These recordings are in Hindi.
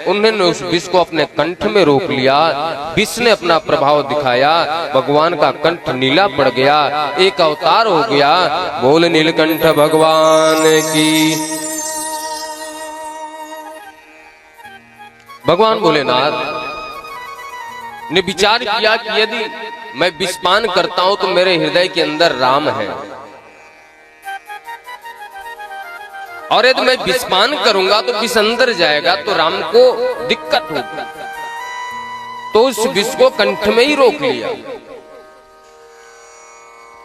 उन्होंने उस विष को अपने कंठ में रोक लिया। विष ने अपना प्रभाव दिखाया, भगवान का कंठ नीला पड़ गया, एक अवतार हो गया। बोल नीलकंठ भगवान की। भगवान भोलेनाथ ने विचार किया कि यदि मैं विषपान करता हूं तो मेरे हृदय के अंदर राम है, और यदि मैं विषपान करूंगा तो विष अंदर जाएगा तो राम को दिक्कत होगी। तो उस विष को कंठ में ही रोक लिया।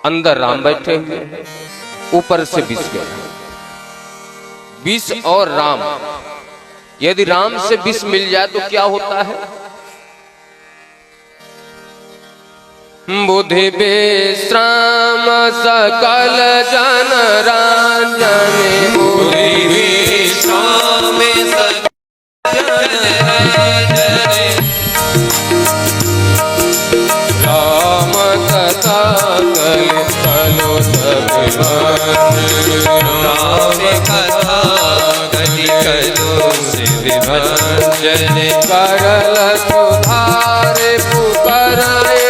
अंदर राम बैठे हुए, ऊपर से विष गया। विष और राम, यदि राम से विष मिल जाए तो क्या होता है? बुद्धि विश्राम सकल जन रांजन, बुद्धि विश्राम सकल जन राम कथा कल कलो सब राम कथा कलि कलो शिव भंजन, करल सुधारे पुकारे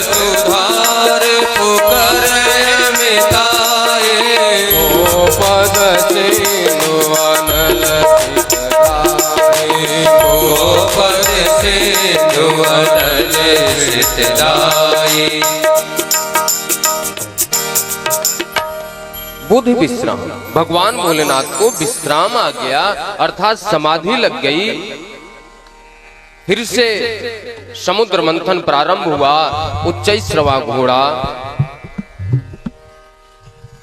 सुधार पुकार मिताए, पद से नुअनल पद से नुअनल सितलाए। बुद्धि विश्राम, भगवान भोलेनाथ को विश्राम आ गया, अर्थात समाधि लग गई। फिर से समुद्र मंथन प्रारंभ हुआ। उच्चैश्रवा घोड़ा,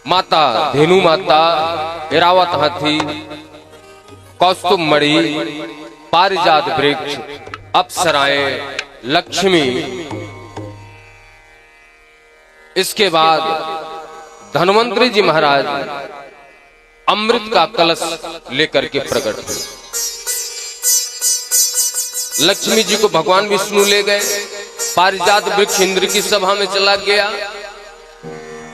माता धेनु माता, ऐरावत हाथी, कौस्तुभ मणि, पारिजात वृक्ष, अप्सराएं, लक्ष्मी, इसके बाद धन्वंतरी जी महाराज अमृत का कलश लेकर के प्रकट हुए। लक्ष्मी जी को भगवान विष्णु ले गए। पारिजात वृक्ष इंद्र की सभा में चला गया।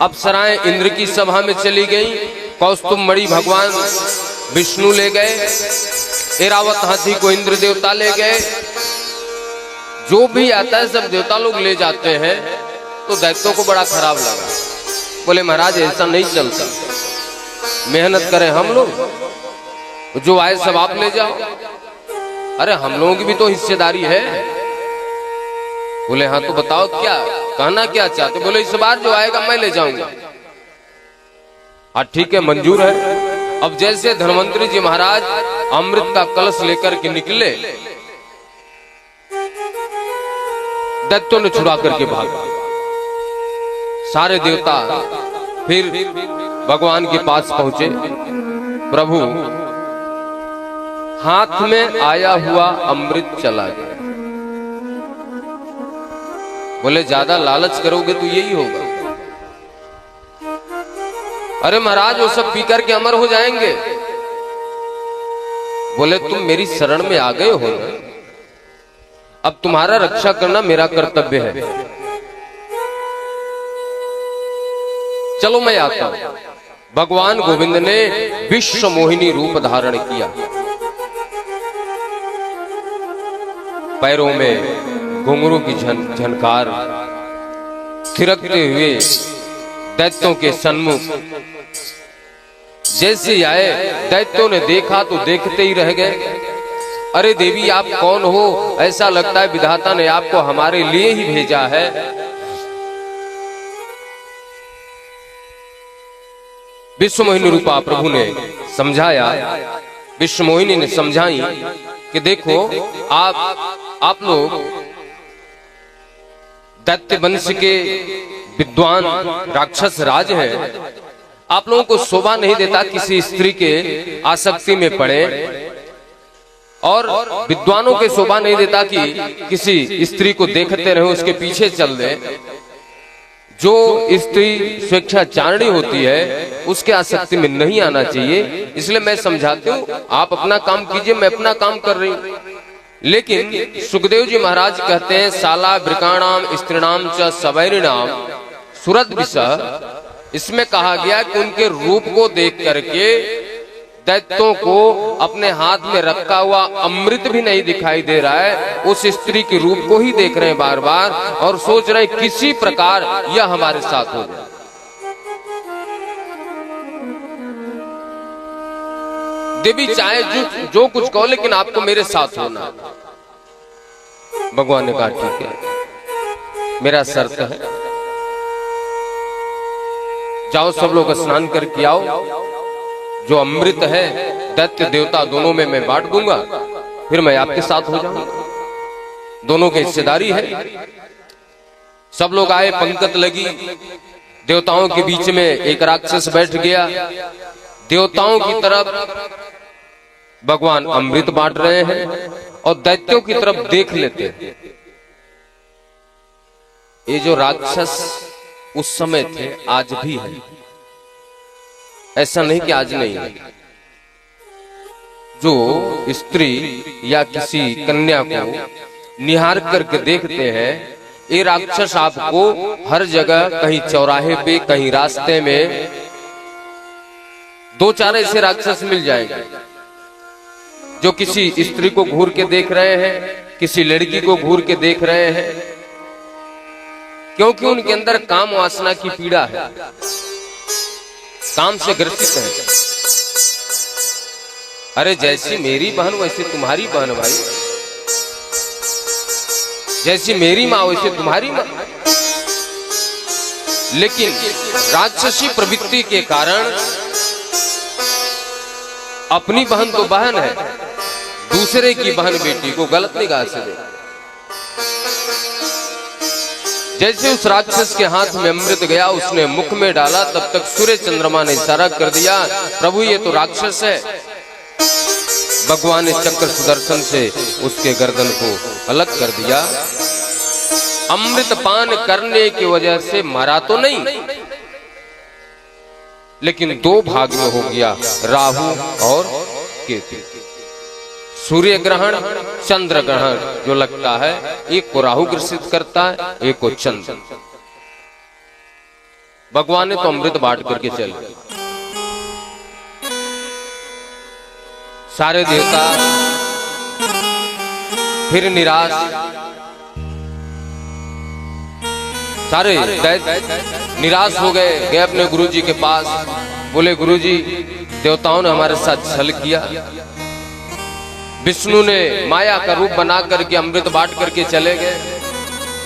अप्सराएं इंद्र की सभा में चली गई। कौस्तुभ मणि भगवान विष्णु ले गए। ऐरावत हाथी को इंद्र देवता ले गए। जो भी आता है सब देवता लोग ले जाते हैं। तो दैत्यों को बड़ा खराब लगा। बोले महाराज ऐसा नहीं चलता, मेहनत करें हम लोग, जो आए सब आप ले जाओ। अरे हम लोगों की भी तो हिस्सेदारी है। बोले हाँ तो बताओ क्या कहना क्या चाहते? बोले इस बार जो आएगा मैं ले जाऊंगा। हाँ ठीक है, मंजूर है। अब जैसे धन्वंतरी जी महाराज अमृत का कलश लेकर के निकले, दैत्यों ने छुड़ा करके भागा। सारे देवता फिर भगवान के पास पहुंचे। प्रभु, हाथ में आया हुआ अमृत चला गया। बोले ज्यादा लालच करोगे तो यही होगा। अरे महाराज वो सब पी करके अमर हो जाएंगे। बोले तुम मेरी शरण में आ गए हो ना, अब तुम्हारा रक्षा करना मेरा कर्तव्य है। चलो मैं आता हूं। भगवान गोविंद ने विश्व मोहिनी रूप धारण किया। पैरों में घुंघरू की झनकार, थिरकते हुए दैत्यों के सन्मुख जैसे आए, दैत्यों ने देखा तो देखते ही रह गए। अरे देवी आप कौन हो? ऐसा लगता है विधाता ने आपको हमारे लिए ही भेजा है। विश्व मोहिनी रूपा प्रभु ने समझाया, विश्व मोहिनी ने समझाई कि देखो आप लोग दैत्य वंश के विद्वान राक्षस राज हैं। आप लोगों को शोभा नहीं देता किसी स्त्री के आसक्ति में पड़े, और विद्वानों के शोभा नहीं देता कि किसी स्त्री को देखते रहे उसके पीछे चल दे। जो स्त्री स्वेच्छाचारिणी होती है उसके आसक्ति में नहीं आना चाहिए। इसलिए मैं समझाती हूँ, आप अपना काम कीजिए, मैं अपना काम कर रही हूँ। लेकिन सुखदेव जी महाराज कहते हैं, साला वृकाणाम स्त्रीणाम च सवैरिणाम सुरद विषः। इसमें कहा गया कि उनके रूप को देख करके दैत्यों को अपने हाथ में रखा हुआ अमृत भी नहीं दिखाई दे रहा है, उस स्त्री के रूप को ही देख रहे हैं बार बार और सोच रहे हैं किसी प्रकार यह हमारे साथ हो जाए। देवी चाहे जो कुछ कहो, लेकिन आपको मेरे साथ होना। भगवान ने कहा ठीक है, मेरा शर्त है, जाओ सब लोग स्नान करके आओ, जो अमृत है दैत्य देवता दोनों में मैं बांट दूंगा, फिर मैं आपके साथ हो जाऊंगा, दोनों की हिस्सेदारी है। सब लोग आए, पंक्ति लगी, देवताओं के बीच में एक राक्षस बैठ गया, देवताओं की तरफ भगवान अमृत बांट रहे हैं और दैत्यों की तरफ देख लेते हैं। ये जो राक्षस उस समय थे आज भी है, ऐसा नहीं कि आज नहीं है। जो स्त्री या किसी कन्या को निहार करके देखते हैं, ये राक्षस आपको हर जगह, कहीं चौराहे पे, कहीं रास्ते में, दो चार ऐसे राक्षस मिल जाएंगे जो किसी स्त्री को घूर के देख रहे हैं, किसी लड़की को घूर के देख रहे हैं, क्योंकि उनके अंदर काम वासना की पीड़ा है, काम से ग्रसित है। अरे जैसी मेरी बहन वैसे तुम्हारी बहन भाई, जैसी मेरी माँ वैसे तुम्हारी माँ। लेकिन राक्षसी प्रवृत्ति के कारण अपनी बहन तो बहन है, दूसरे की बहन बेटी को गलत निगाह से देखा। जैसे उस राक्षस के हाथ में अमृत गया, उसने मुख में डाला, तब तक सूर्य चंद्रमा ने इशारा कर दिया, प्रभु ये तो राक्षस है। भगवान ने चक्र सुदर्शन से उसके गर्दन को अलग कर दिया। अमृत पान करने की वजह से मरा तो नहीं, लेकिन दो भाग में हो गया, राहु और केतु। सूर्य ग्रहण, चंद्र ग्रहण जो लगता है, एक को राहु ग्रसित करता है, एक को चंद्र। भगवान ने तो अमृत बांट करके चले। सारे देवता फिर निराश, सारे दैत्य निराश हो गए अपने गुरुजी के पास। बोले गुरुजी, देवताओं ने हमारे साथ छल किया, विष्णु ने माया का रूप बना करके अमृत बांट करके चले गए।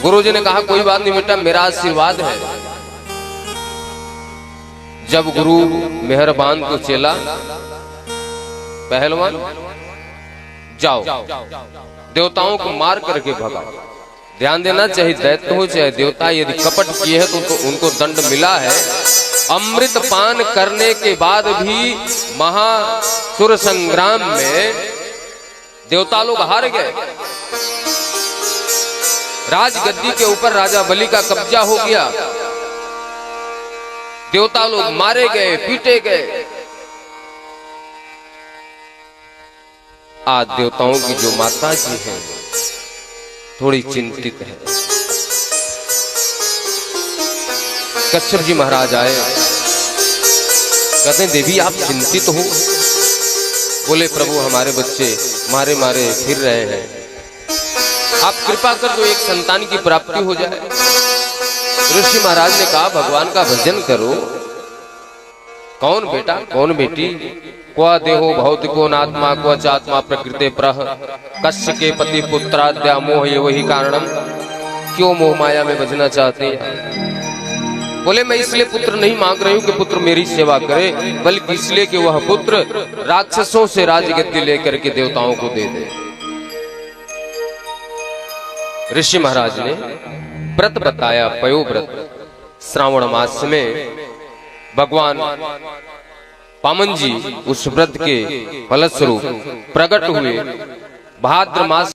गुरुजी ने कहा कोई बात नहीं बेटा, मेरा आशीर्वाद है। जब गुरु मेहरबान तो चेला पहलवान, जाओ देवताओं को मार करके भगा। ध्यान देना, चाहे दैत्य हो चाहे देवता, यदि कपट किए हैं तो उनको दंड मिला है। अमृत पान करने के बाद भी महासुर संग्राम में देवता लोग हार गए। राजगद्दी के ऊपर राजा बलि का कब्जा हो गया, देवता लोग मारे गए, पीटे गए। आज देवताओं की जो माता जी हैं थोड़ी चिंतित है। कश्यप जी महाराज आए, कहते हैं देवी आप चिंतित हो? बोले प्रभु हमारे बच्चे मारे मारे फिर रहे हैं, आप कृपा कर दो एक संतान की प्राप्ति हो जाए। ऋषि महाराज ने कहा भगवान का भजन करो। कौन बेटा कौन बेटी? क्वा देहो भौतिको नात्मा क्वा चात्मा प्रकृते प्रह, कस्य के पति पुत्राद्या मोह ये वही कारणम। क्यों मोह माया में बजना चाहते हैं? बोले मैं इसलिए पुत्र नहीं मांग रही हूं कि पुत्र मेरी सेवा करे, बल्कि इसलिए कि वह पुत्र राक्षसों से राजगद्दी लेकर के देवताओं को दे दे। ऋषि महाराज ने व्रत बताया, पयोव्रत। श्रावण मास में भगवान पामन जी उस व्रत के फलस्वरूप प्रकट हुए। भाद्र मास